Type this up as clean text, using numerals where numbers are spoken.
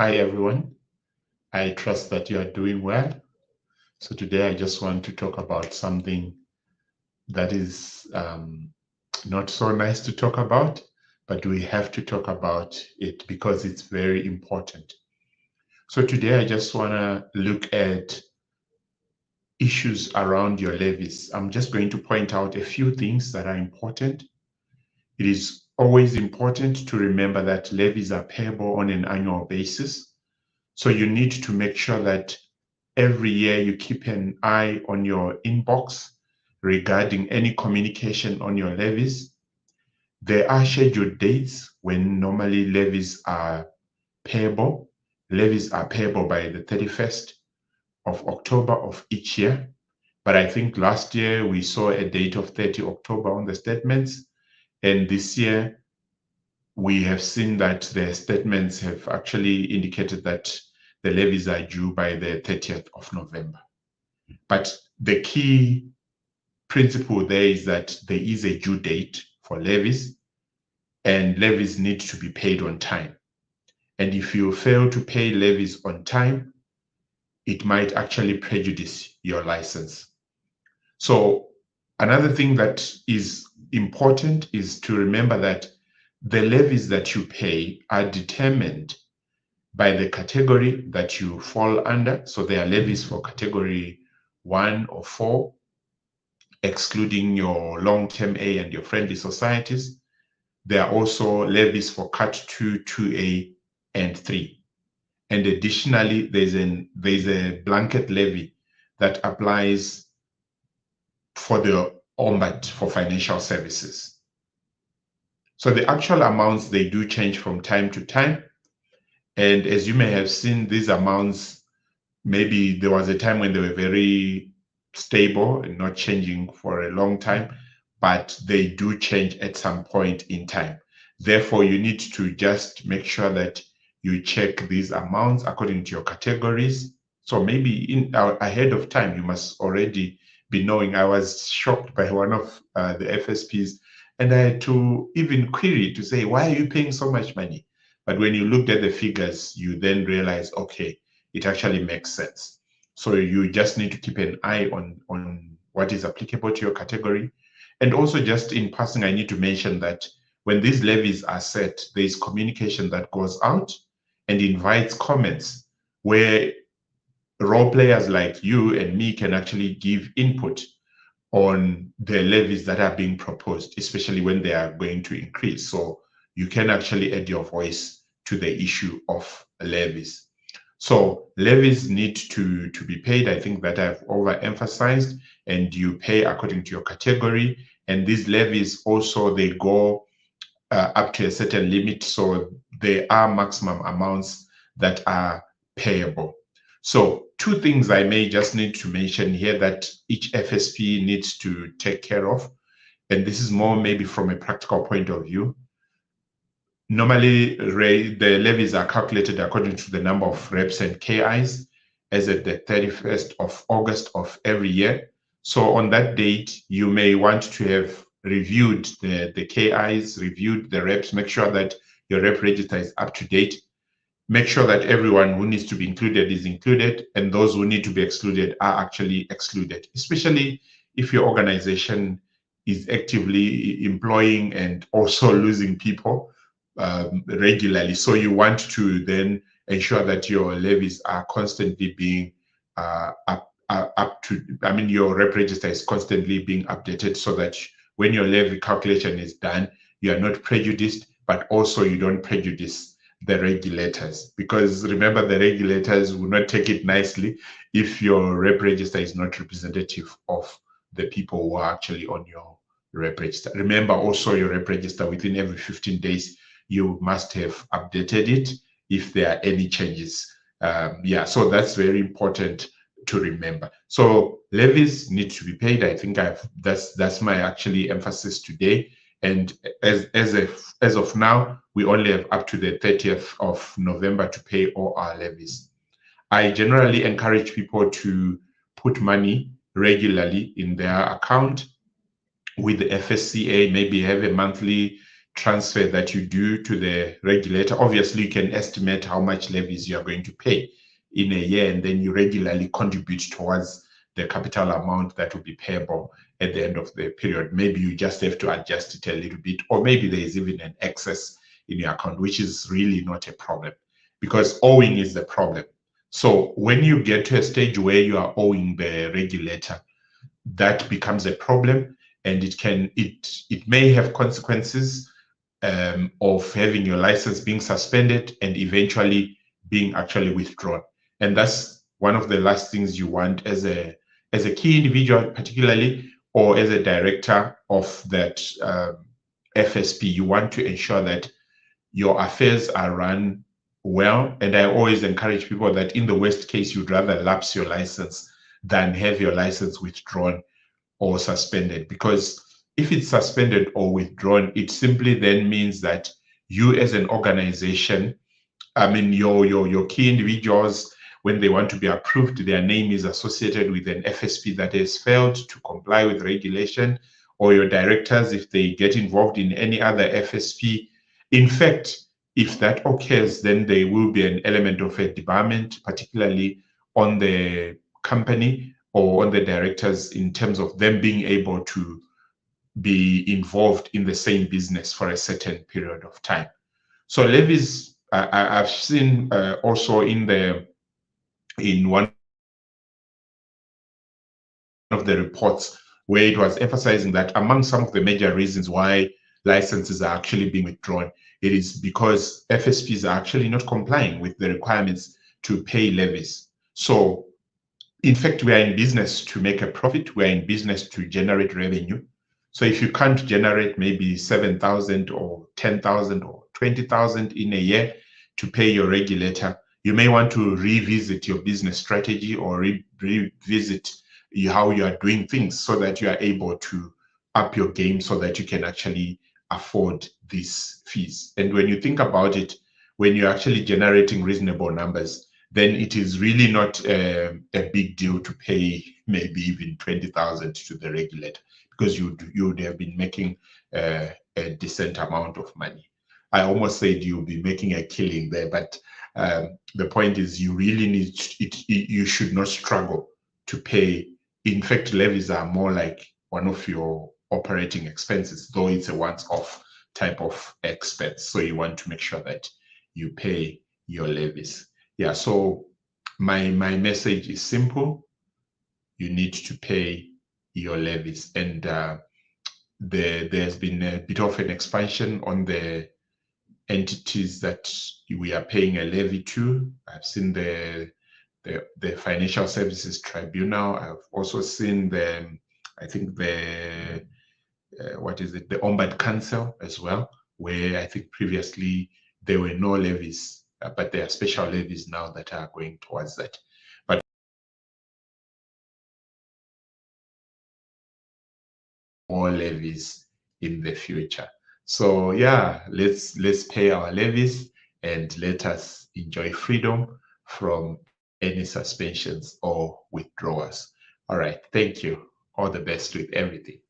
Hi, everyone. I trust that you are doing well. So today I just want to talk about something that is not so nice to talk about, but we have to talk about it because it's very important. So today I just want to look at issues around your levies. I'm just going to point out a few things that are important. It is always important to remember that levies are payable on an annual basis. So you need to make sure that every year you keep an eye on your inbox regarding any communication on your levies. There are scheduled dates when normally levies are payable. Levies are payable by the 31st of October of each year. But I think last year we saw a date of 30 October on the statements. And this year we have seen that the statements have actually indicated that the levies are due by the 30th of November. But the key principle there is that there is a due date for levies, and levies need to be paid on time. And if you fail to pay levies on time, it might actually prejudice your license. So another thing that is important is to remember that the levies that you pay are determined by the category that you fall under. So there are levies for category 1 or 4, excluding your long-term A and your friendly societies. There are also levies for Cat 2, 2A, and 3. And additionally, there's a blanket levy that applies for the OMBAT for financial services. So the actual amounts, they do change from time to time. And as you may have seen, these amounts, maybe there was a time when they were very stable and not changing for a long time, but they do change at some point in time. Therefore, you need to just make sure that you check these amounts according to your categories. So maybe ahead of time, you must already be knowing. I was shocked by one of the FSPs, and I had to even query to say, why are you paying so much money? But when you looked at the figures, you then realize, okay, it actually makes sense. So you just need to keep an eye on what is applicable to your category. And also, just in passing, I need to mention that when these levies are set, there is communication that goes out and invites comments where role players like you and me can actually give input on the levies that are being proposed, especially when they are going to increase. So you can actually add your voice to the issue of levies. So levies need to be paid. I think that I've overemphasized, and you pay according to your category. And these levies also, they go up to a certain limit. So there are maximum amounts that are payable. So two things I may just need to mention here that each FSP needs to take care of. And this is more maybe from a practical point of view. Normally, the levies are calculated according to the number of reps and KIs as at the 31st of August of every year. So on that date, you may want to have reviewed the KIs, reviewed the reps, make sure that your rep register is up to date, make sure that everyone who needs to be included is included, and those who need to be excluded are actually excluded, especially if your organization is actively employing and also losing people regularly. So you want to then ensure that your levies are constantly being up to, I mean, your rep register is constantly being updated so that when your levy calculation is done, you are not prejudiced, but also you don't prejudice the regulators. Because remember, the regulators will not take it nicely if your rep register is not representative of the people who are actually on your rep register. Remember also your rep register within every 15 days, you must have updated it if there are any changes. So that's very important to remember. So levies need to be paid. I think that's my actually emphasis today. And as of now, we only have up to the 30th of November to pay all our levies. I generally encourage people to put money regularly in their account with the FSCA, maybe have a monthly transfer that you do to the regulator. Obviously, you can estimate how much levies you are going to pay in a year, and then you regularly contribute towards the capital amount that will be payable at the end of the period. Maybe you just have to adjust it a little bit, or maybe there is even an excess in your account, which is really not a problem, because owing is the problem. So when you get to a stage where you are owing the regulator, that becomes a problem, and it may have consequences of having your license being suspended and eventually being actually withdrawn. And that's one of the last things you want as a key individual, particularly, or as a director of that FSP. You want to ensure that your affairs are run well. And I always encourage people that in the worst case, you'd rather lapse your license than have your license withdrawn or suspended, because if it's suspended or withdrawn, it simply then means that you as an organization, I mean, your key individuals, when they want to be approved, their name is associated with an FSP that has failed to comply with regulation, or your directors, if they get involved in any other FSP. In fact, if that occurs, then there will be an element of a debarment, particularly on the company or on the directors, in terms of them being able to be involved in the same business for a certain period of time. So levies, I've seen also in one of the reports where it was emphasizing that among some of the major reasons why licenses are actually being withdrawn, it is because FSPs are actually not complying with the requirements to pay levies. So in fact, we are in business to make a profit. We are in business to generate revenue. So if you can't generate maybe 7,000 or 10,000 or 20,000 in a year to pay your regulator, you may want to revisit your business strategy or revisit how you are doing things, so that you are able to up your game so that you can actually afford these fees. And when you think about it, when you're actually generating reasonable numbers, then it is really not a big deal to pay maybe even 20,000 to the regulator, because you would have been making a decent amount of money. I almost said you'll be making a killing there, but the point is you really need you should not struggle to pay. In fact, levies are more like one of your operating expenses, though it's a once-off type of expense. So you want to make sure that you pay your levies. Yeah, so my message is simple. You need to pay your levies. And there's been a bit of an expansion on the entities that we are paying a levy to. I've seen the Financial Services Tribunal. I've also seen I think the Ombud Council as well, where I think previously there were no levies, but there are special levies now that are going towards that. But more levies in the future. So yeah, let's pay our levies and let us enjoy freedom from any suspensions or withdrawals. All right, thank you. All the best with everything.